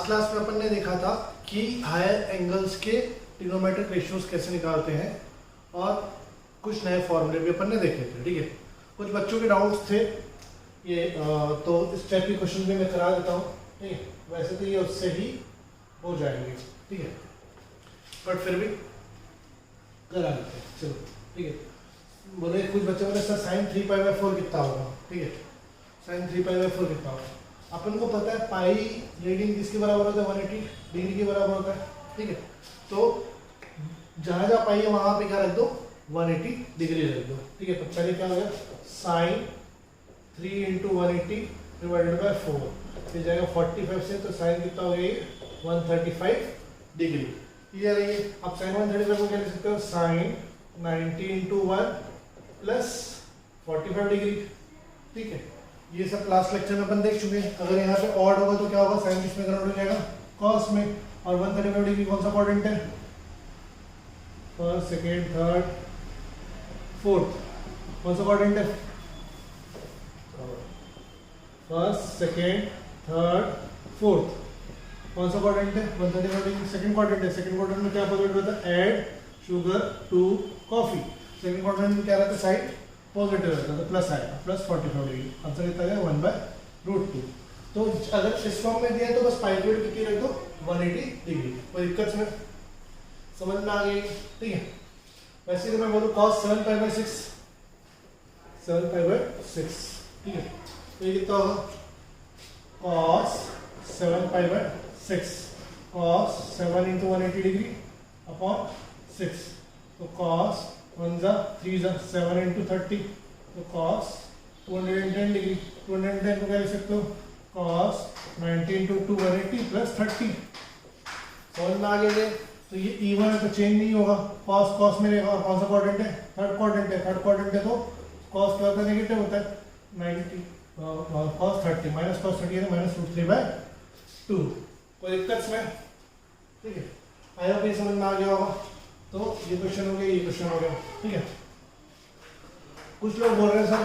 Class में अपन ने देखा था कि हायर एंगल्स के ट्रिग्नोमेट्रिक रेशियोज कैसे निकालते हैं और कुछ नए फॉर्मूले भी अपन ने देखे थे। ठीक है, कुछ बच्चों के डाउट्स थे ये तो इस टाइप के क्वेश्चन भी मैं करा देता हूँ। ठीक है, वैसे तो ये उससे ही हो जाएंगे। ठीक है, बट फिर भी करा लेते हैं। चलो ठीक है, बोले कुछ बच्चे बोले सर साइन 3π/4 कितना होगा। ठीक है, साइन 3π/4 कितना होगा। अपन को पता है पाई रीडिंग किसके बराबर होता है, 180 डिग्री के बराबर होता है। ठीक है, तो जहाँ जहाँ पाई है वहाँ पे क्या रख दो, 180 डिग्री रख दो। ठीक है, तो चलिए क्या हो गया, साइन 3 × 180 / 4 फिर जाएगा 45 से, तो साइन कितना हो गया, 135 डिग्री। क्लियर है ये। अब साइन 135 को क्या लिख सकते हो, साइन 90 × 1 + 45 डिग्री। ठीक है, ये सब लास्ट लेक्चर में अपन देख चुके हैं। अगर यहाँ पे ऑड होगा तो क्या होगा, साइन किसमें कन्वर्ट हो जाएगा, कॉस में। और 135 डिग्री कौन सा क्वाड्रेंट है, फर्स्ट, सेकेंड, थर्ड, फोर्थ। कौन सा क्वाड्रेंट है, फर्स्ट, सेकेंड, थर्ड, फोर्थ। कौन सा क्वाड्रेंट है, 135 डिग्री सेकेंड क्वाड्रेंट है। सेकेंड क्वाड्रेंट में क्या पॉजिटिव रहता है, add sugar to coffee. Second quadrant में क्या रहता है, साइड पॉजिटिव रहता है, तो प्लस आएगा, +45 डिग्री। आंसर कितना है, 1/√2। तो अगर इस फॉर्म में दिया है तो बस पाई की कितनी रख दो, 180 डिग्री। कोई दिक्कत में समझ में आ गई। ठीक है, वैसे तो मैं बोलूँ cos 7π/6, 7π/6। ठीक है, तो ये कितना होगा, cos 7π/6, cos 7 × 180 डिग्री अपॉन 6, तो cos 1 × 3 × 7 × 30, तो cos 210 डिग्री। 210 को क्या लिख सकते हो, cos 90 × 2 180 + 30। समझ में आ गया। तो ये इवन है तो चेंज नहीं होगा, cos cos में रहेगा। और कौन सा क्वाड्रेंट है, थर्ड क्वाड्रेंट है। थर्ड क्वाड्रेंट है तो cos क्या होता है, नेगेटिव होता है, 90 cos 30 -cos 30 है -√3/2। कोई दिक्कत में। ठीक है, आई होप ये समझ में आ गया होगा। तो ये क्वेश्चन हो गया, ये क्वेश्चन हो गया। ठीक है, कुछ लोग बोल रहे हैं सर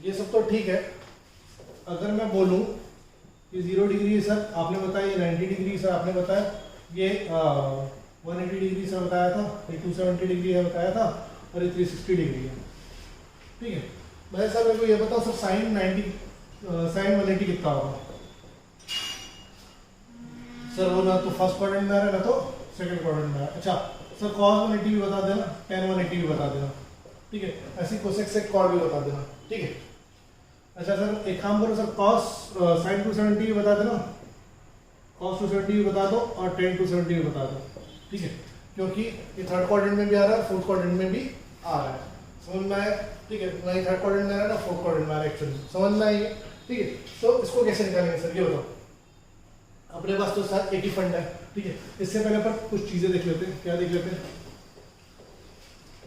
ये सब तो ठीक है, अगर मैं बोलूं ये 0 डिग्री है सर, आपने बताया ये 90 डिग्री सर, आपने बताया ये 180 डिग्री सर बताया था, ये 270 डिग्री है बताया था, और ये 360 डिग्री है। ठीक है, भाई सर मेरे को ये बताओ सर साइन 180 कितना होगा। सर वो ना तो फर्स्ट क्वाड्रेंट में आ रहा है ना तो सेकंड क्वाड्रेंट में आ रहा है। अच्छा सर cos 180 भी बता देना, tan 180 भी बता देना। ठीक है, ऐसी cosec sec cot भी बता देना। ठीक है, अच्छा सर एक काम करो सर, cos sin 270 भी बता देना, cos 270 भी बता दो, और tan 270 भी बता दो। ठीक है, क्योंकि ये थर्ड क्वाड्रेंट में भी आ रहा है, फोर्थ क्वाड्रेंट में भी आ रहा है। समझ में आया। ठीक है, ना ही थर्ड क्वाड्रेंट में आ रहा है ना फोर्थ क्वाड्रेंट में आ रहा है, एक्चुअली समझ में आएगी। ठीक है, तो इसको कैसे निकालेंगे सर ये बताओ। अपने पास तो सर एक ही फंड है। ठीक है, इससे पहले अपन कुछ चीजें देख लेते हैं। क्या देख लेते हैं,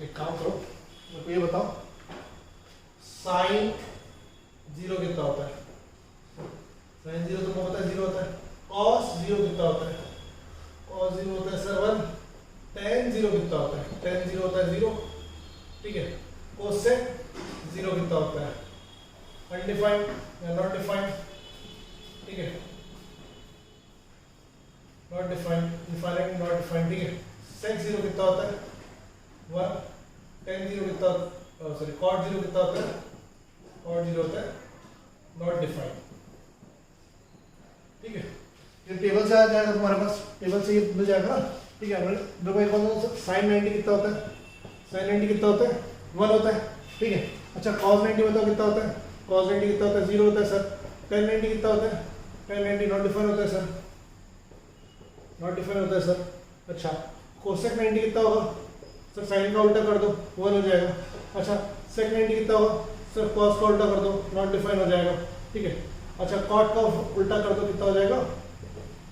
एक काम करो मेरे को ये बताओ, साइन 0 कितना होता है, साइन 0 तो पता है 0 होता है। cos 0 कितना होता है, cos 0 होता है सर 1। tan 0 कितना होता है, tan 0 होता है 0। ठीक है, cosec 0 कितना होता है, अनडिफाइंड या नॉट डिफाइंड। ठीक है, not defined, defined not defined. ठीक है, sec 0 कितना होता है 1। tan 0 कितना, सॉरी cot 0 कितना होता है, cot 0 होता है नॉट डिफाइंड। ठीक है, ये टेबल से आ जाएगा तुम्हारे पास, टेबल से ये मिल जाएगा ना। ठीक है, देखो एक बार साइन 90 कितना होता है, साइन 90 कितना होता है 1 होता है। ठीक है, अच्छा cos 90 बताओ कितना होता है, cos 90 कितना होता है 0 होता है सर। tan 90 कितना होता है, tan 90 नॉट डिफाइंड होता है सर, नॉट डिफाइंड होता है सर। अच्छा cosec 90 कितना होगा सर, साइन का उल्टा कर दो 1 हो जाएगा। अच्छा sec 90 कितना होगा सर, cos का उल्टा कर दो, नॉट डिफाइंड हो जाएगा। ठीक है, अच्छा cot का उल्टा कर दो, कितना हो जाएगा,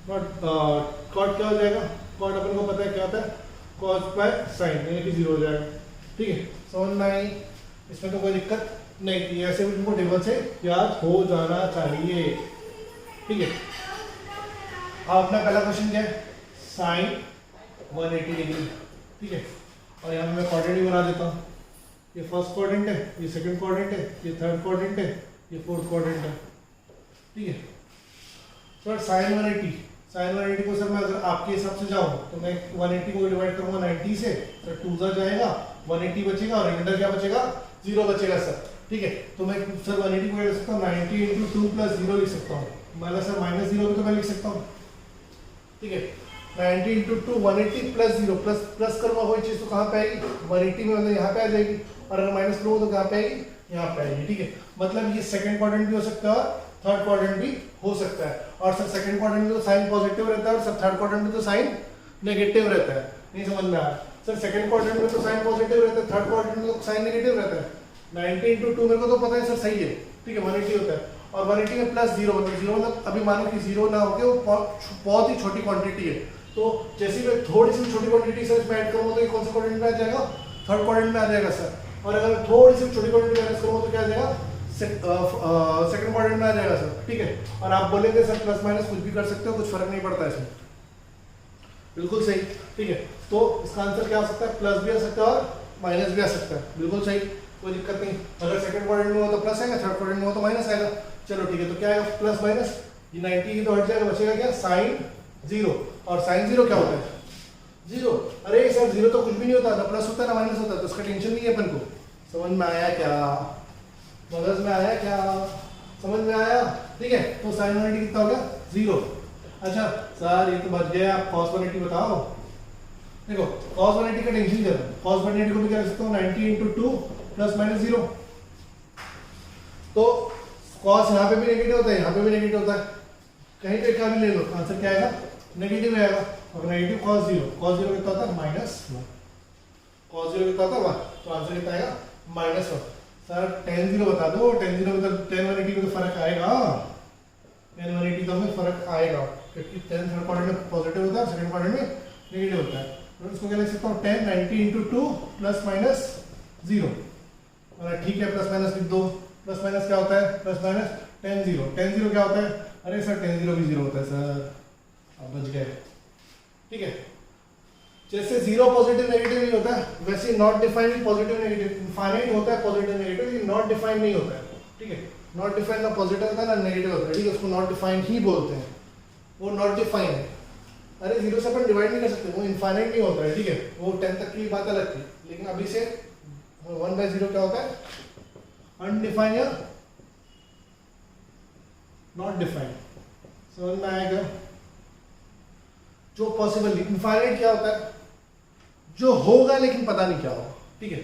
नॉट cot क्या हो जाएगा, cot अपन को पता है क्या होता है, cos/sin यानी कि 0 हो जाएगा। ठीक है, समझ में आई, इसमें तो कोई दिक्कत नहीं थी, ऐसे भी तुमको टेबल से याद हो जाना चाहिए। ठीक है, अब अपना पहला क्वेश्चन क्या है, साइन 180 डिग्री। ठीक है, और यहाँ मैं क्वाड्रेंट ही बना देता हूँ। ये फर्स्ट क्वाड्रेंट है, ये सेकंड क्वाड्रेंट है, ये थर्ड क्वाड्रेंट है, ये फोर्थ क्वाड्रेंट है। ठीक है, सर साइन 180 को सर मैं अगर आपके हिसाब से जाऊँ तो मैं 180 को डिवाइड करूँगा 90 से, सर 2 जाएगा, 180 बचेगा और रिमाइंडर क्या बचेगा, 0 बचेगा सर। ठीक है, तो मैं सर 180 को लिख सकता हूँ 90 × 2 + 0 लिख सकता हूँ, मतलब सर -0 भी तो मैं लिख सकता हूँ। ठीक है, 90 × 2 180 + 0 प्लस करूँगा वही चीज़ तो कहाँ पे आएगी, 180 में मतलब यहाँ पे आ जाएगी, और अगर माइनस करूँगा तो कहाँ पे आएगी, यहाँ पे आएगी। ठीक है, मतलब ये सेकंड क्वाड्रेंट भी हो सकता है, थर्ड क्वाड्रेंट भी हो सकता है। और सर सेकंड क्वाड्रेंट में तो साइन पॉजिटिव रहता है और सर थर्ड क्वाड्रेंट में तो साइन नेगेटिव रहता है। नहीं समझ में आया सर, सेकंड क्वाड्रेंट में तो साइन पॉजिटिव रहता है, थर्ड क्वाड्रेंट में तो साइन नेगेटिव रहता है। 90 × 2 मेरे को तो पता है सर, सही है। ठीक है, 180 होता है और 180 में +0 मतलब अभी मानो कि 0 ना होके वो बहुत ही छोटी क्वांटिटी है, तो जैसे मैं थोड़ी सी छोटी क्वांटिटी सर इसमें ऐड करूँगा तो ये कौन सा क्वाड्रेंट में आ जाएगा, थर्ड क्वाड्रेंट में आ जाएगा सर। और अगर थोड़ी सी छोटी क्वांटिटी माइनस करूँगा तो क्या आ जाएगा, सेकंड क्वाड्रेंट में आ जाएगा सर। ठीक है, और आप बोलेंगे सर प्लस माइनस कुछ भी कर सकते हो, कुछ फर्क नहीं पड़ता इसमें, बिल्कुल सही। ठीक है, तो इसका आंसर क्या हो सकता है, प्लस भी आ सकता है और माइनस भी आ सकता है, बिल्कुल सही, कोई दिक्कत नहीं। अगर सेकंड क्वाड्रेंट में हो तो प्लस आएगा, थर्ड क्वाड्रेंट में हो तो माइनस आएगा। चलो ठीक है, तो क्या आएगा प्लस माइनस, ये 90 की तो हट जाएगा, बचेगा क्या, साइन 0। और साइन 0 क्या होता है, 0। अरे सर 0 तो कुछ भी नहीं होता, ना प्लस होता है ना माइनस होता है, तो उसका टेंशन नहीं है अपन को। समझ में आया क्या, मगज में आया क्या, समझ में आया। ठीक है, तो साइन 180 कितना हो गया, 0। अच्छा सर ये तो बच गया, आप cos 180 बताओ। देखो cos 180 का टेंशन कर, cos 180 को भी क्या लिख सकता हूँ, 90 × 2 ± 0। तो cos यहाँ पे भी नेगेटिव होता है, यहाँ पे भी नेगेटिव होता है, कहीं पे क्या भी ले लो, आंसर क्या आएगा, नेगेटिव आएगा। और नेगेटिव cos 0 कितना होता है, -1। cos 0 कितना होता है 1, तो आंसर कितना आएगा, -1। सर tan 0 बता दो, tan 0 में तो tan 180 में तो फर्क आएगा, tan 180 तो में फर्क आएगा, क्योंकि tan थर्ड क्वाड्रेंट में पॉजिटिव होता है, सेकंड क्वाड्रेंट में नेगेटिव होता है। तो इसको क्या लिख सकता हूँ, tan 90 × 2 ± 0। मतलब ठीक है, प्लस माइनस लिख दो, प्लस माइनस क्या होता है, प्लस माइनस tan 0। tan 0 क्या होता है, अरे सर tan 0 भी 0 होता है सर, अब बच गए। ठीक है, जैसे 0 पॉजिटिव नेगेटिव नहीं होता है, वैसे not defined positive negative, infinite होता है पॉजिटिव नेगेटिव, ये नॉट डिफाइंड नहीं होता है। ठीक है, नॉट डिफाइंड ना पॉजिटिव होता है ना नेगेटिव होता है। ठीक है, उसको नॉट डिफाइंड ही बोलते हैं, वो नॉट डिफाइंड है। अरे 0 से अपन डिवाइड नहीं कर सकते, वो इनफाइनाइट नहीं होता है। ठीक है, वो 10 तक की बात अलग थी, लेकिन अभी से 1/0 क्या होता है, अनडिफाइंड या नॉट डिफाइंड। समझ में आएगा, जो पॉसिबल, इनफाइनाइट क्या होता है, जो होगा लेकिन पता नहीं क्या होगा। ठीक है,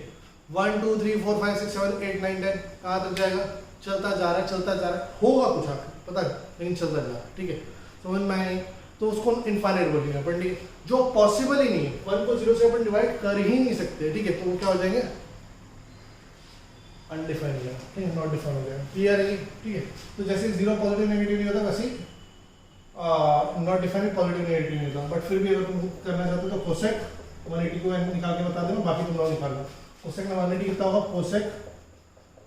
1 2 3 4 5 6 7 8 9 10 कहाँ तक जाएगा, चलता जा रहा है, चलता जा रहा है, होगा कुछ आखिर पता नहीं, लेकिन चलता जा रहा है। ठीक है, समझ में आए, तो उसको इनफाइनाइट बोलेंगे अपन। ठीक है, जो पॉसिबल ही नहीं है, 1 को 0 से अपन डिवाइड कर ही नहीं सकते। ठीक है, तो वो क्या हो जाएंगे, अनडिफाइंड हो जाएगा। ठीक है, नॉट डिफाइंड हो जाएगा, क्लियर है। ठीक है, तो जैसे 0 पॉजिटिव नेगेटिव नहीं होता, वैसे नॉट डिफाइंड पॉजिटिव नेगेटिव नहीं होता। बट फिर भी अगर तुम करना चाहते हो तो कोसेक 180 को निकाल के बता देना, बाकी तुम लोग निकालना। कोसेक में 180 कितना होगा, कोसेक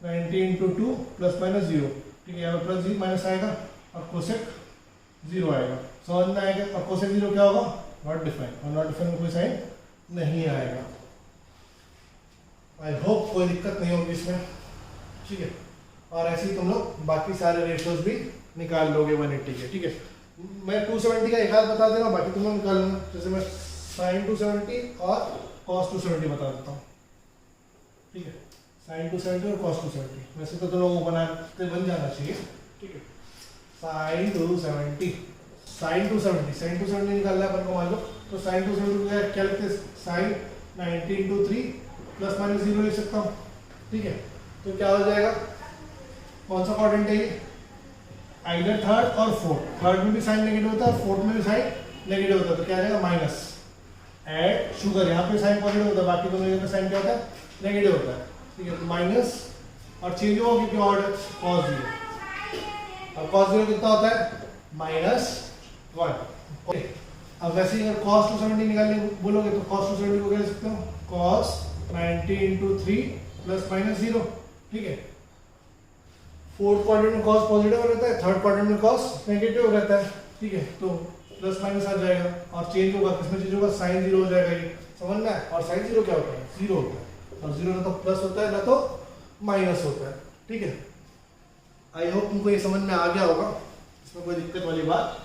90 × 2 ± 0। ठीक है, यहाँ पर प्लस माइनस आएगा और कोसेक 0 आएगा, समझ में आएगा। और कोसेक 0 क्या होगा, नॉट डिफाइंड, और नॉट डिफाइंड में कोई साइन नहीं आएगा। आई होप कोई दिक्कत नहीं होगी इसमें। ठीक है, और ऐसे ही तुम लोग बाकी सारे रेशियोज भी निकाल लोगे 180 के। ठीक है, मैं 270 का एक हाथ बता देना, बाकी तुम लोग निकाल लेना। जैसे मैं sin 270 और cos 270 बता देता हूँ। ठीक है, sin 270 और cos 270, वैसे तो लोगों को बनाते बन जाना चाहिए। ठीक है, sin 270 निकालना है अपन को, मान लो तो sin 270 क्या लिखते हैं, sin 90 × 3 ± 0 लिख सकता हूँ। ठीक है, तो क्या हो जाएगा, कौन सा क्वाड्रेंट है ये, आइदर थर्ड और फोर्थ। थर्ड में भी साइन नेगेटिव होता है, फोर्थ में भी साइन नेगेटिव होता है, तो क्या आ जाएगा, माइनस। एड शुगर, यहाँ पे साइन पॉजिटिव होता है, बाकी दोनों जगह पे साइन क्या होता है, नेगेटिव होता है। ठीक है, तो माइनस और चेंज होगा क्योंकि ऑर्डर cos 0। अब cos 0 कितना होता है, -1। अब वैसे ही अगर cos 270 निकालने बोलोगे तो cos 270 को क्या लिख सकते हो, cos 90 × 3 ± 0। ठीक है, फोर्थ क्वाड्रेंट में cos पॉजिटिव रहता है, थर्ड क्वाड्रेंट में cos नेगेटिव रहता है। ठीक है, तो प्लस माइनस आ जाएगा और चेंज होगा, किसमें चेंज होगा, sin 0 हो जाएगा ये, समझ में। और sin 0 क्या होता है, 0 होता है, और 0 ना तो प्लस होता है ना तो माइनस होता है। ठीक है, आई होप तुमको ये समझ में आ गया होगा। इसमें कोई दिक्कत वाली बात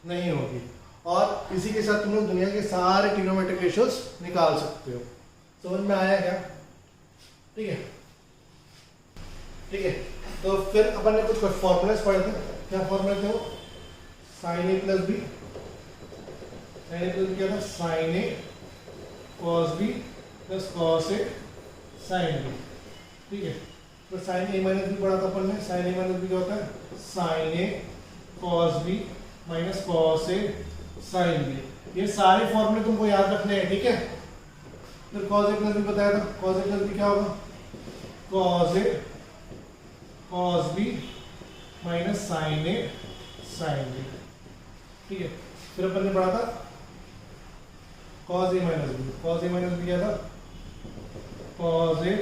नहीं होगी। और इसी के साथ तुम लोग दुनिया के सारे ट्रिग्नोमेट्रिक रेशियोज निकाल सकते हो। समझ में आया क्या? ठीक है, ठीक है। तो फिर अपन ने कुछ फॉर्मूलाज पढ़े थे। क्या फॉर्मूले थे वो? Sign A plus B, sign A plus क्या था? Sign A cos B plus cos A sine B. ठीक है, तो साइन ए माइनस बी पढ़ा था अपन ने। साइन ए माइनस बी क्या होता है? Sign A cos B minus cos A sine B. ये सारे फॉर्मूले तुमको याद रखने हैं, ठीक है। फिर कॉस ए प्लस बी बताया था। कॉस ए प्लस बी क्या होगा? Cos A cos B minus sine A sine B. ठीक है, फिर अपन ने पढ़ा था cos A minus B. Cos A minus B क्या था? Cos A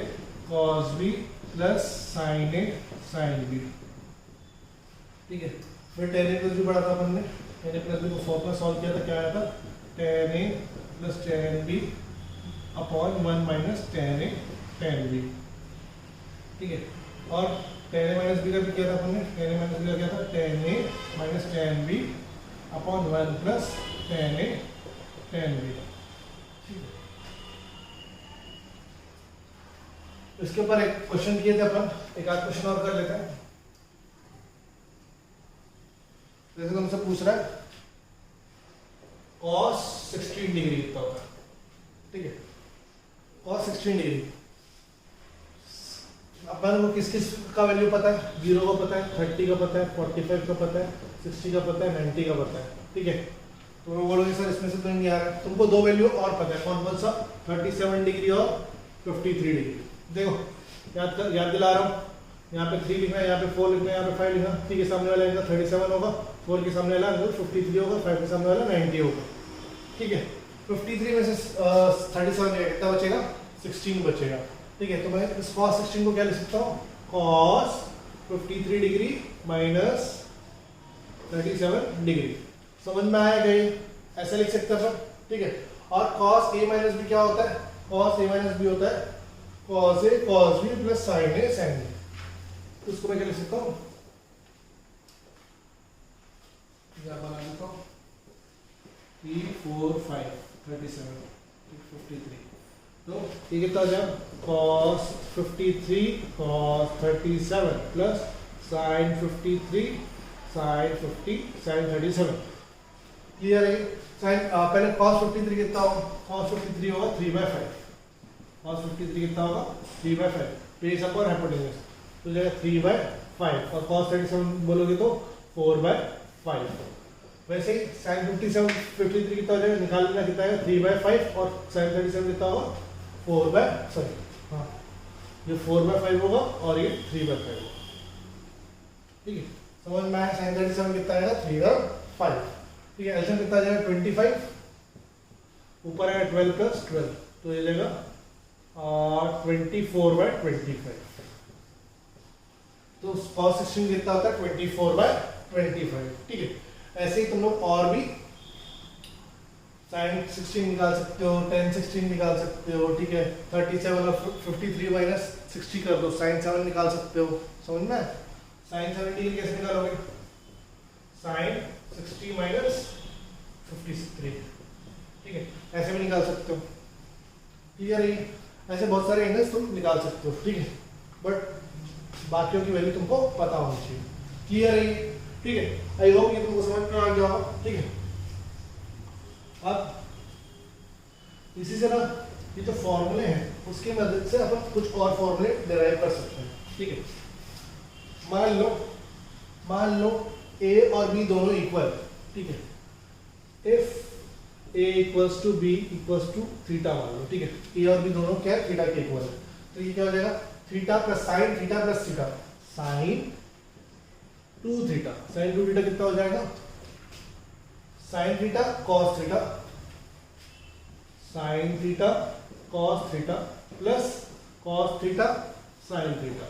cos B plus sign A sine B. ठीक है, फिर टेन ए प्लस बी पढ़ा था अपन ने। टेन ए प्लस बी को फॉर्मूला सॉल्व किया था, क्या आया था? Ten A plus ten B upon 1 minus ten A ten B. ठीक है, और टेन ए माइनस बी का भी किया था अपन ने। टेन ए माइनस बी का क्या था? Ten A minus ten B upon 1 plus ten A ten B. इसके ऊपर एक क्वेश्चन किए थे अपन, एक आध क्वेश्चन और कर लेते हैं। जैसे तुमसे पूछ रहा है cos 16 डिग्री कितना होता है? ठीक है, cos 16 डिग्री अपन को किस किस का वैल्यू पता है? 0 का पता है, 30 का पता है, 45 का पता है, 60 का पता है, 90 का पता है। ठीक है, तो वो बोलोगे सर इसमें से तो नहीं आ रहा है। तुमको दो वैल्यू और पता है, कौन कौन सा? 37 डिग्री और 53 डिग्री। देखो याद दिला रहा हूँ। यहाँ पे 3 लिखना है, यहाँ पे 4 लिखना है, यहाँ पे 5 लिखना। 3 के सामने वाला एंगल 37 होगा, 4 के सामने वाला एंगल 53 होगा, 5 के सामने वाला 90 होगा। ठीक है, 53 में से 37 कितना बचेगा? 16 बचेगा। ठीक है, तो मैं इस cos 16 को क्या लिख सकता हूँ? cos 53 degree minus 37 degree. समझ में आया क्या? ऐसे लिख सकते हैं अपन। ठीक है, और cos a माइनस बी क्या होता है? cos a माइनस बी होता है cos a cos b plus sin a sin b। तो उसको मैं क्या लिख सकता हूँ? बना देता हूँ 3 4 5 37 53। तो ये कितना हो जाएगा? cos 53 cos 37 plus sin 53 sin 50 sin 37। Clear है? sin पहले cos 53 कितना होगा? cos 53 होगा 3/5। cos 53 कितना होगा? 3/5 बेस अपॉन हाइपोटेन्यूज, तो जाएगा 3/5। और cos 37 बोलोगे तो 4/5। वैसे ही sin 53 कितना हो जाएगा? निकाल लेना, कितना आएगा? 3/5 और sin 37 कितना होगा? 4/5 होगा और ये 3/5 होगा। ठीक है, समझ में आया? sin 37 कितना आएगा? 3/5। ठीक है, एलसीएम कितना आ जाएगा? 25, ऊपर आएगा 12 प्लस 12, तो ये जाएगा 24/25। तो cos 16 कितना होता है? 24/25। ठीक है, ऐसे ही तुम लोग और भी sin 16 निकाल सकते हो, tan 16 निकाल सकते हो। ठीक है, 37 और 53 माइनस 60 कर दो, sin 7 निकाल सकते हो। समझ में? sin 7 डिग्री कैसे निकालोगे? sin 60 minus 53। ठीक है, ऐसे भी निकाल सकते हो। क्लियर है? ऐसे बहुत सारे एंगल्स तुम निकाल सकते हो। ठीक है, बट बाकियों की वैल्यू तुमको पता होनी चाहिए। क्लियर है? ठीक है, आई होप ये तुमको समझ में आ गया होगा। ठीक है, अब इसी से ना ये जो फॉर्मूले हैं उसकी मदद से अपन कुछ और फॉर्मूले डिराइव कर सकते हैं। ठीक है, मान लो a और b दोनों इक्वल। ठीक है, if a equals to b equals to theta मान लो। ठीक है, a और b दोनों क्या है? थीटा के इक्वल है। तो ये क्या हो जाएगा? Theta plus sine theta plus theta, sine 2 theta. Sine 2 theta कितना हो जाएगा? Sine theta cos theta, sine theta cos theta plus cos theta sine theta.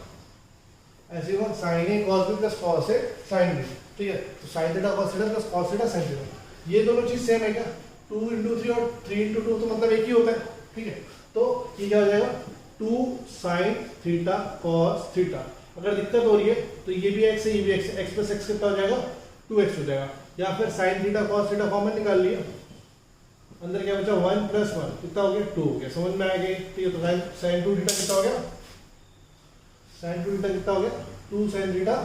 ऐसे होगा sine A cos B plus cos A sine B. ठीक है, तो sine theta cos theta plus cos theta sine theta, ये दोनों चीज same है क्या? 2 × 3 और 3 × 2 तो मतलब एक ही होता है। ठीक है, तो ये क्या हो जाएगा? 2 साइन थीटा कॉस थीटा। अगर दिक्कत हो रही है तो ये भी x है, ये भी x है। x प्लस x कितना हो जाएगा? 2x हो जाएगा, या फिर sign theta cos theta common निकाल लिया, अंदर क्या बचा 1 + 1 कितना हो गया 2 हो गया, समझ में आ गई। ठीक है, तो साइन 2 थीटा कितना हो गया, साइन 2 थीटा कितना हो गया 2 साइन थीटा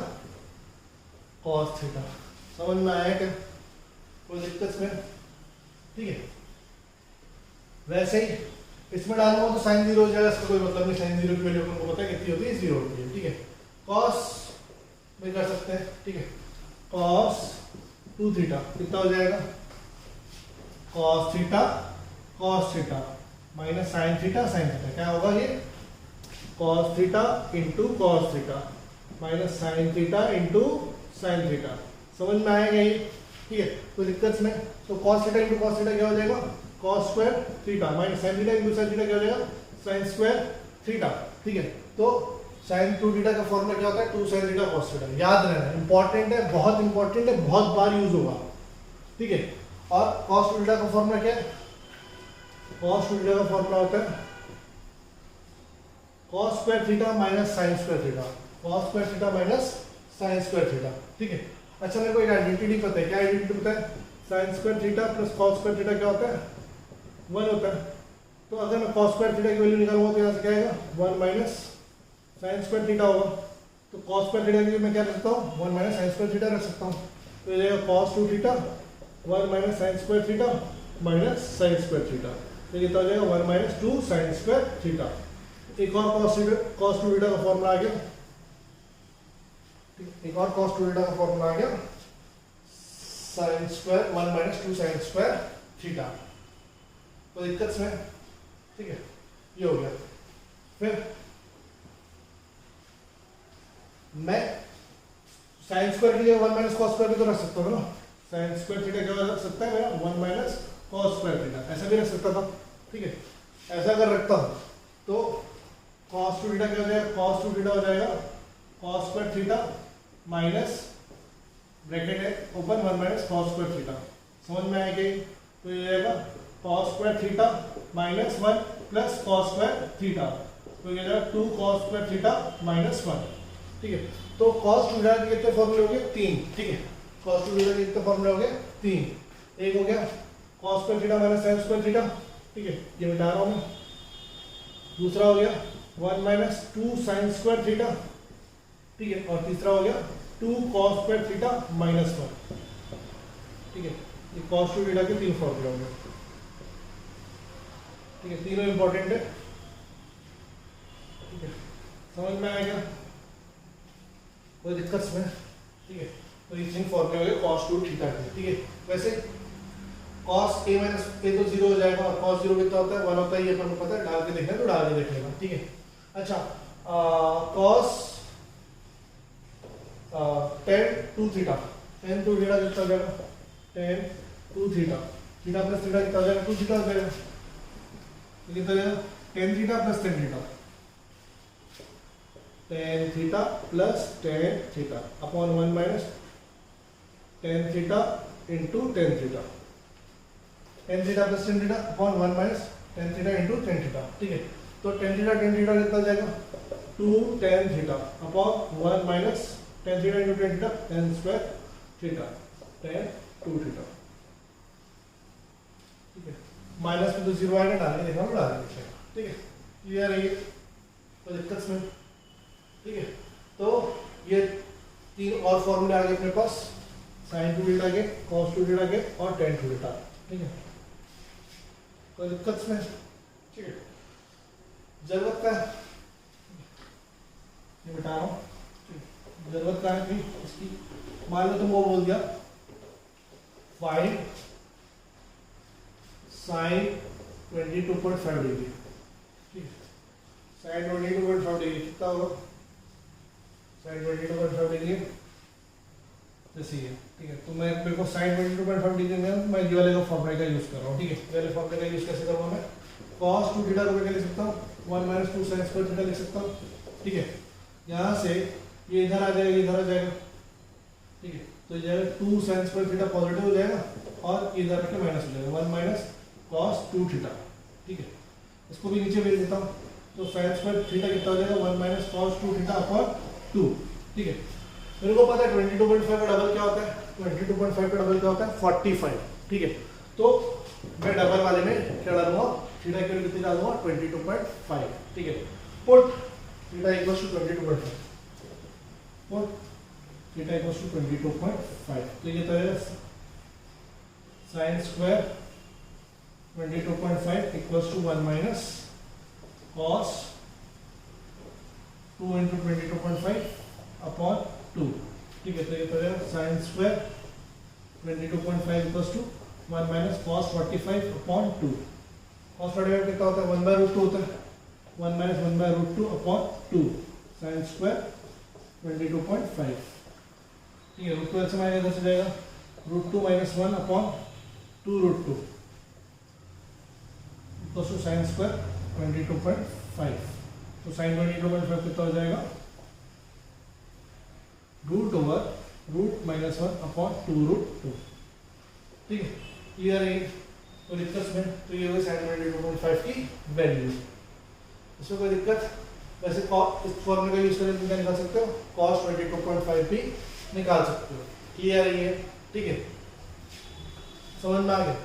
कॉस थीटा। समझ में आया क्या, कोई दिक्कत इसमें? ठीक है, वैसे ही इसमें डालना हो तो साइन 0 हो जाएगा, इसका कोई मतलब नहीं, साइन 0 की वैल्यू आपको पता है कितनी होती है, 0 होती है। ठीक है, कॉस भी कर सकते हैं। ठीक है, कॉस 2 थीटा कितना हो जाएगा, cos theta minus sine theta क्या होगा ये, cos theta into cos theta minus sine theta into sine theta. समझ में आएगा ये? ठीक है, कोई दिक्कत में? तो cos theta into cos theta क्या हो जाएगा, cos square theta minus sine theta into sine theta क्या हो जाएगा, साइन स्क्वायर थीटा। ठीक है, तो साइन 2 थीटा का फॉर्मूला क्या होता है, 2 साइन थीटा कॉस थीटा। याद रहना, इंपॉर्टेंट है, बहुत इंपॉर्टेंट है, बहुत बार यूज होगा। ठीक है, और कॉस 2 थीटा का फॉर्मूला क्या है, कॉस 2 थीटा का फॉर्मूला होता है cos square theta minus sine square theta, cos square theta minus sine square theta. ठीक है, अच्छा मेरे को एक आइडेंटिटी पता है, क्या आइडेंटिटी पता है, sine square theta plus cos square theta क्या होता है, 1 होता है। तो अगर मैं कॉस स्क्वायर थीटा की वैल्यू निकालूंगा तो यहाँ से क्या आएगा, 1 माइनस साइन स्क्वायर थीटा होगा। तो कॉस स्क्वायर थीटा की लिए मैं क्या रख सकता हूँ, 1 माइनस साइन स्क्वायर थीटा रख सकता हूँ। तो ये जाएगा cos 2 theta 1 minus sine square theta minus sine square theta, तो ये हो जाएगा 1 माइनस 2 साइन स्क्वायर थीटा। एक और कॉस 2 थीटा का फॉर्मूला आ गया, एक और कॉस 2 थीटा का फॉर्मूला आ गया, sine square 1 minus 2 sine square theta. कोई दिक्कत इसमें? ठीक है, ये हो गया। फिर मैं साइन स्क्वायर के लिए 1 माइनस कॉस स्क्वायर भी तो रख सकता हूँ ना, साइन स्क्वायर थीटा क्या रख सकता है मेरा, 1 माइनस कॉस स्क्वायर थीटा, ऐसा भी रख सकता था। ठीक है, ऐसा अगर रखता हूँ तो कॉस 2 थीटा क्या हो जाएगा, कॉस 2 थीटा हो जाएगा cos square theta minus bracket है open 1 minus cos square theta. समझ में आएगी? तो ये जाएगा cos square theta minus 1 plus cos square theta, तो ये जाएगा 2 कॉस स्क्वायर थीटा माइनस 1। ठीक है, तो कॉस 2 थीटा के कितने फॉर्मूले हो गए, 3। ठीक है, कॉस 2 थीटा के कितने फॉर्मूले हो गए, 3। एक हो गया cos square theta minus sine square theta. ठीक है, ये मिटा रहा हूँ मैं। दूसरा हो गया 1 माइनस 2 साइन स्क्वायर थीटा। ठीक है, और तीसरा हो गया 2 कॉस स्क्वायर थीटा माइनस 1। ठीक है, ये कॉस 2 थीटा के 3 फॉर्मूले हो गए। ठीक है, तीनों इंपॉर्टेंट है। ठीक है, समझ में आएगा, कोई दिक्कत इसमें? ठीक है, तो ये 3 फॉर्मूले हो गए कॉस 2 थीटा के। ठीक है, वैसे कॉस a माइनस a तो 0 हो जाएगा, और कॉस 0 कितना होता है, 1 होता है, ये अपन को पता है, डाल के देखना तो डाल के देख लेना। ठीक है, अच्छा cos tan 2 theta, tan 2 theta कितना हो जाएगा, tan 2 theta, theta plus theta कितना हो जाएगा, 2 थीटा हो जाएगा, कितना हो जाएगा, tan theta plus tan theta, tan theta plus tan theta upon 1 minus tan theta into tan theta, tan theta plus tan theta upon 1 minus tan theta into tan theta. ठीक है, तो tan थीटा कितना हो जाएगा, 2 tan theta upon 1 minus tan theta into tan theta, tan square theta tan 2 theta. ठीक है, minus में तो 0 आएगा, डालने देखना तो डालने देखना। ठीक है, क्लियर है ये, कोई दिक्कत में? ठीक है, तो ये 3 और फॉर्मूले आ गए अपने पास, साइन 2 थीटा के, कॉस 2 थीटा के और tan 2 थीटा। ठीक है, कोई दिक्कत में? ठीक है, जरूरत का ये बता रहा हूँ, जरूरत का है कि इसकी मान लो तुम वो बोल दिया 5 साइन 22.5 डिग्री। ठीक है, साइन 22.5 डिग्री कितना होगा, साइन 22.5 डिग्री जैसे ये। ठीक है, तो मैं मेरे को साइन 22.5 डिग्री में मैं ये वाले का फॉर्मूला का यूज कर रहा हूँ। ठीक है, ये वाले फॉर्मूले का यूज कैसे करूँगा मैं, कॉस 2 थीटा को मैं क्या लिख सकता हूँ, 1 माइनस 2 साइन स्क्वायर थीटा लिख सकता हूँ। ठीक है, यहाँ से ये इधर आ जाएगा, इधर आ जाएगा। ठीक है, तो ये 2 साइन स्क्वायर थीटा पॉजिटिव हो जाएगा और इधर रख के माइनस हो जाएगा, 1 माइनस कॉस 2 थीटा। ठीक है, इसको भी नीचे भेज देता हूँ, तो साइन स्क्वायर थीटा कितना हो जाएगा, 1 माइनस कॉस 2 थीटा अपॉन 2। ठीक है, मेरे को पता है 22.5 का डबल क्या होता है, 22.5 का डबल क्या होता है 45, ठीक है। तो मैं डबल वाले में क्या डालूंगा, थीटा की वैल्यू कितनी डालूंगा 22.5, ठीक है। Put theta equals to 22.5, put theta equals to 22.5, तो ये तो है sine square 22.5 equals to 1 minus cos 2 into 22.5 upon 2, ठीक है। तो ये तो है sine square 22.5 equals to 1 minus cos 45 upon 2। Cos 45 कितना होता है 1/√2 होता है, 1 माइनस 1/√2 अपॉन 2 साइन स्क्वायर 22.5, ठीक है। √2 ऐसे माइनस इधर से जाएगा, √2 minus 1 upon 2√2 equals to sine square 22.5। तो साइन 22.5 कितना हो जाएगा, √/√1 अपॉन 2√2, ठीक है। क्लियर है तो दिक्कत में, तो ये हुई साइन 22.5 की वैल्यू। इसमें कोई दिक्कत, वैसे इस फॉर्मूले का यूज करके क्या निकाल सकते हो, cos 22.5 भी निकाल सकते हो। क्लियर है ये, ठीक है। समझ में आ गया,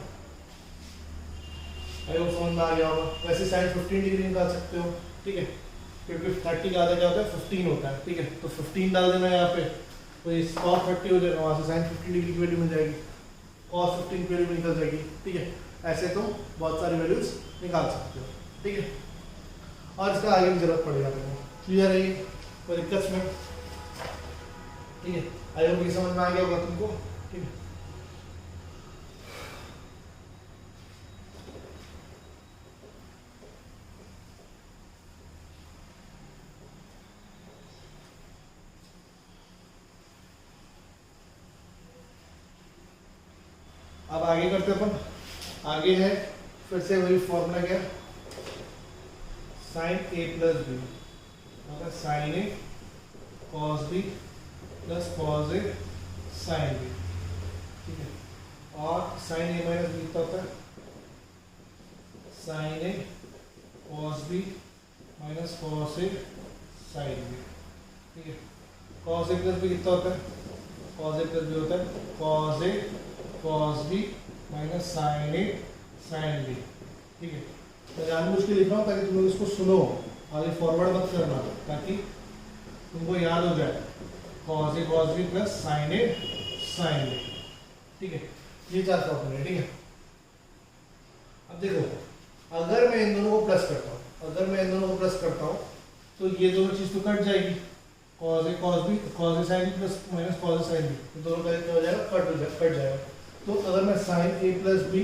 अरे समझ में आ गया होगा। वैसे साइन 15 डिग्री निकाल सकते हो, ठीक है, क्योंकि 30 का आधा क्या होता है 15 होता है, ठीक है। तो 15 डाल देना यहाँ पे, तो इस cos 30 हो जाएगा, वहाँ से साइन 15 डिग्री की वैल्यू मिल जाएगी, cos 15 की वैल्यू निकल जाएगी, ठीक है। ऐसे तो बहुत सारी वैल्यूज निकाल सकते हो, ठीक है। और इसका आगे भी जरूरत पड़ेगा तुमको। क्लियर है, कोई दिक्कत में, ठीक है। आई होप ये समझ में आ गया होगा तुमको, ठीक है। अब आगे करते अपन, आगे है फिर से वही फॉर्मूला क्या, साइन a प्लस बी, मतलब sine a cos b plus cos a sine b, ठीक है। और साइन a माइनस बी कितना होता है, sine a cos b minus cos a sine b, ठीक है। कॉस a प्लस b कितना होता है, कॉस a प्लस b होता है cos a cos b minus sine a sine b, ठीक है। तो जानबूझ के लिख रहा हूँ ताकि तुम लोग इसको सुनो, आगे फॉरवर्ड मत करना, ताकि तुमको याद हो जाए cos a cos b plus sine a sine b, ठीक है। ये चार फॉर्मूले, ठीक है। अब देखो, अगर मैं इन दोनों को प्लस करता हूँ, तो ये दोनों चीज तो कट जाएगी, cos a cos b cos a sine b plus minus cos a sine b, तो दोनों का क्या हो जाएगा, कट जाएगा। तो अगर मैं sine a plus b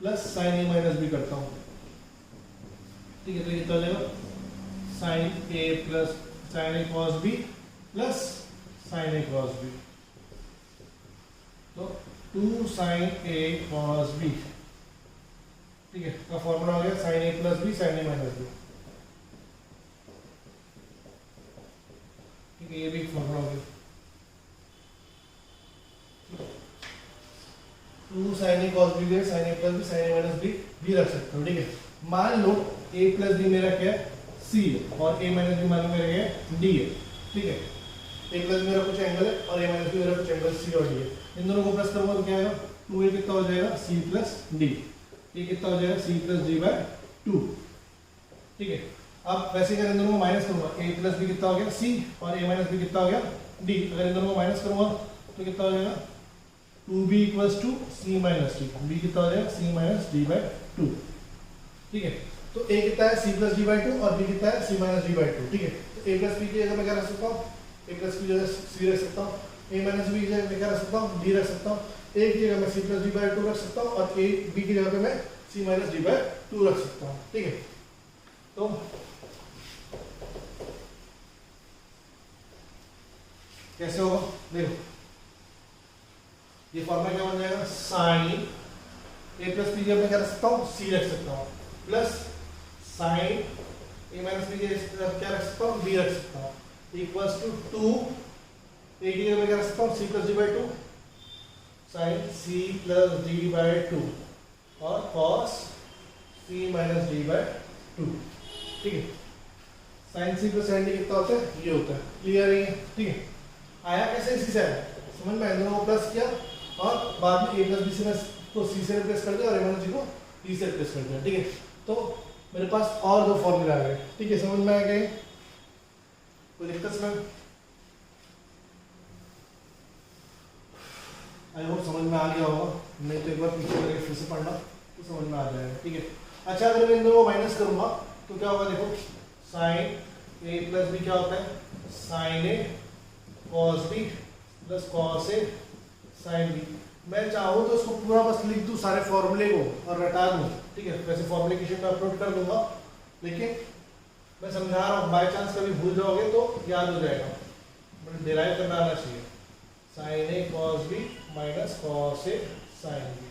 plus sine a minus b करता हूँ, ठीक है, तो ये हो जाएगा sine a plus sine a cos b plus sine a cos b, तो 2 साइन a कॉस b, ठीक है, का फॉर्मूला हो गया sine a plus b sine a minus b, ठीक है। ये भी फॉर्मूला हो गया 2 sine a cos b sine a plus b sine a minus b भी रख सकते हो, ठीक है। मान लो a प्लस b मेरा क्या है c है, और a माइनस b मान लो मेरा क्या है d है, ठीक है। a प्लस मेरा कुछ एंगल है और a माइनस b मेरा कुछ एंगल c और d है। इन दोनों को प्लस करूंगा तो क्या आएगा, 2a कितना हो जाएगा c प्लस d, ये कितना हो जाएगा c प्लस d बाय 2, ठीक है। अब वैसे अगर इन दोनों को माइनस करूंगा, a प्लस b कितना हो गया c और a माइनस b कितना हो गया d, अगर इन दोनों को माइनस करूंगा तो कितना हो जाएगा 2b equals to c minus d, b कितना हो जाएगा c माइनस d बाय 2, ठीक है। तो a कितना है c प्लस d बाय 2 और b कितना है c माइनस d बाय 2, ठीक है। तो a प्लस b की जगह मैं क्या रख सकता हूँ, a प्लस की जगह c रख सकता हूँ, a माइनस b की जगह मैं क्या रख सकता हूँ, d रख सकता हूँ, a की जगह मैं c प्लस d बाय 2 रख सकता हूँ और a b की जगह पे मैं c माइनस d बाय 2 रख सकता हूँ, ठीक है। तो कैसे होगा देखो, ये फॉर्मूला क्या बन जाएगा, साइन a प्लस b मैं क्या रख सकता हूँ, c रख सकता हूँ, plus sine a minus b क्या रख सकता हूँ, b रख सकता हूँ, इक्वल्स टू 2 a की जगह मैं क्या रख सकता हूँ, c plus d by 2 sine c plus d by 2 और cos c minus d by 2, ठीक है। Sine c plus sine d कितना होता है, ये होता है। क्लियर है, ठीक है। आया कैसे इसी से आया, समझ में आया, दोनों को प्लस किया और बाद में a प्लस बी से मैं तो c से रिप्लेस कर दिया और a माइनस b को d से रिप्लेस कर दिया, ठीक है। तो मेरे पास और दो फॉर्मूला आ गए, ठीक है, समझ में आ गए, कोई दिक्कत इसमें? आई होप समझ में आ गया होगा, नहीं तो एक बार पीछे करके फिर से पढ़ना तो समझ में आ जाएगा, ठीक है। अच्छा, अगर मैं इन दोनों को माइनस करूंगा तो क्या होगा, देखो साइन ए प्लस बी क्या होता है, sign A cos B plus cos A sine B. मैं चाहूँ तो इसको पूरा बस लिख दूँ सारे फॉर्मूले को और रटा दूँ, ठीक है, वैसे फॉर्मूले की शीट में अपलोड कर दूंगा, लेकिन मैं समझा रहा हूँ, बाई चांस कभी भूल जाओगे तो याद हो जाएगा, बट डिराइव करना आना चाहिए। Sine A cos B minus cos A sine B,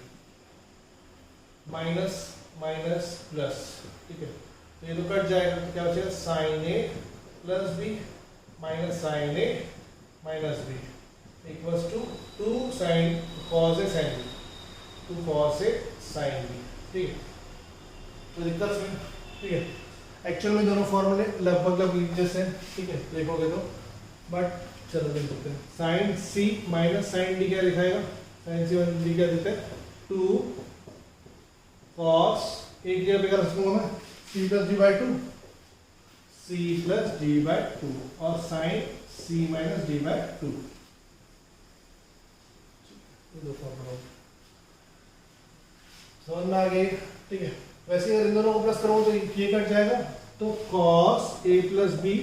minus minus plus, ठीक है, तो ये तो कट जाएगा, तो क्या बचेगा, sine A plus B minus sine A minus B equals to 2 sine cos A sine B, 2 cos A sine B, ठीक है। तो दिक्कत में, ठीक है, एक्चुअल में दोनों फॉर्मूले लगभग जैसे हैं, ठीक है, देखोगे तो, बट चलो देख सकते हैं। Sign C minus sign D क्या दिखाएगा, साइन सी माइनस डी क्या देते हैं, 2 कॉस, एक जगह पे कर सकूंगा मैं C plus D by 2, C plus D by 2 और sine C minus D by 2, दो फॉर्मूला समझ में आ गई, ठीक है। वैसे अगर इन दोनों को प्लस करूँ तो ये कट जाएगा, तो cos A plus B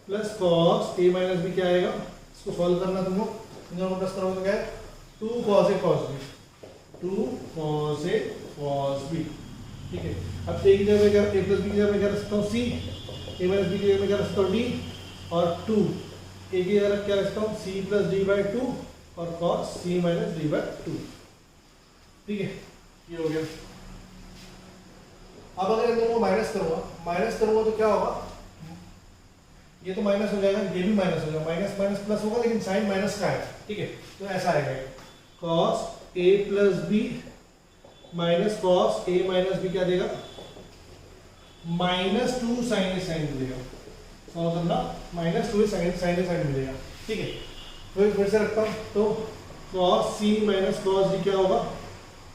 plus cos A minus B क्या आएगा, इसको सॉल्व करना तुमको, इन दोनों को प्लस करोगे तो क्या है, 2 कॉस ए कॉस बी, 2 कॉस ए कॉस बी, ठीक है। अब ए की जगह क्या, ए प्लस बी की जगह मैं क्या रख सकता हूँ सी, ए माइनस बी की जगह मैं क्या रख सकता हूँ डी, और 2 ए की जगह क्या रख सकता हूँ सी प्लस डी बाई 2 और cos C minus D by 2, ठीक है, ये हो गया। अब अगर इन दोनों को माइनस करूंगा तो क्या होगा, ये तो माइनस हो जाएगा, ये भी माइनस हो जाएगा, माइनस माइनस प्लस होगा, लेकिन साइन माइनस का है, ठीक है, तो ऐसा आएगा, cos A plus B minus cos A minus B क्या देगा, -2 साइन ए साइन मिलेगा, सॉल्व करना, -2 साइन ए साइन मिलेगा, ठीक है। फिर से रखता हूँ, तो cos C minus cos D क्या होगा,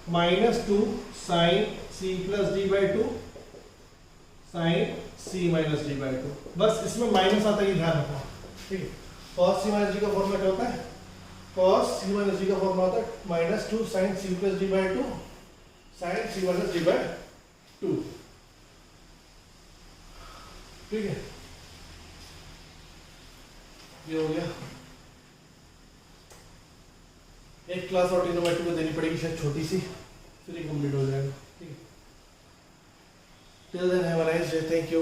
-2 sine C plus D by 2 sine C minus D by 2, बस इसमें माइनस आता है, ध्यान रखना, ठीक है। कॉस सी माइनस डी का फॉर्मूला क्या होता है, कॉस सी माइनस डी का फॉर्मूला होता है -2 sine C plus D by 2 sine C minus D by 2, ठीक है, ये हो गया। एक क्लास और ट्रिग्नोमेट्री को देनी पड़ेगी शायद छोटी सी, फिर ये कंप्लीट हो जाएगा, ठीक है। Till then have a nice day, thank you.